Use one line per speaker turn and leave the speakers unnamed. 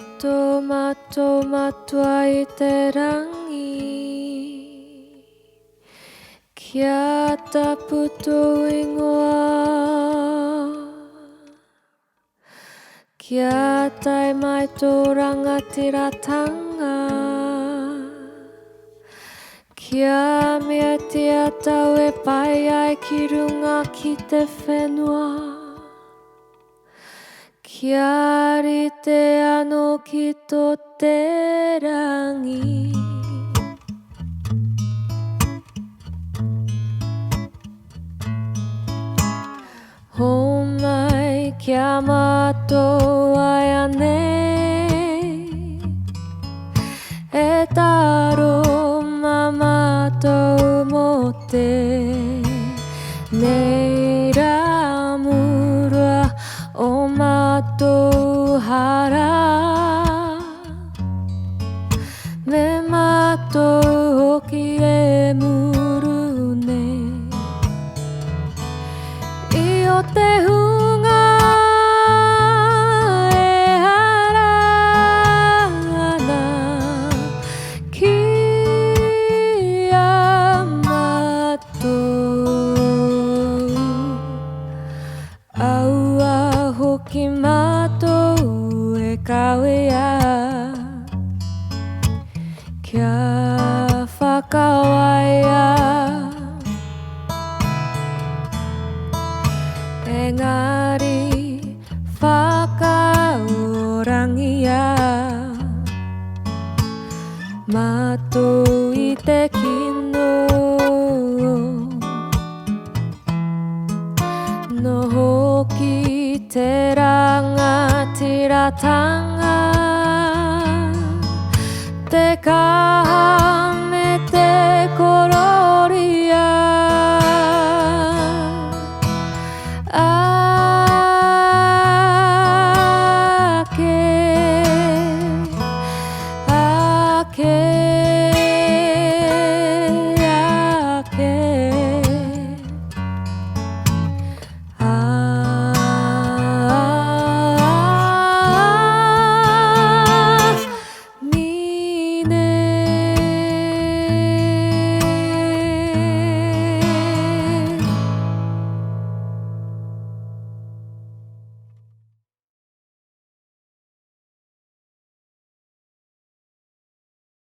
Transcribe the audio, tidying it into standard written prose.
Tomatua i te rangi kia taputo ingoa kia tai mai tō rangatiratanga kia mea tia tau e pai ai ki runga ki te whenua kia rite ano ki tō te rangi Ho mai kia mātou ai anei E taro ma mātou mō te Nei rā murua o mātou hara Me mātou hoki e muru nei I o te hunga e harana Ki a mātou Aua hoki mātou e kawea Kia whakawaia Engari whakaorangia Mātou I te kino No hoki te rangatiratanga Te kaha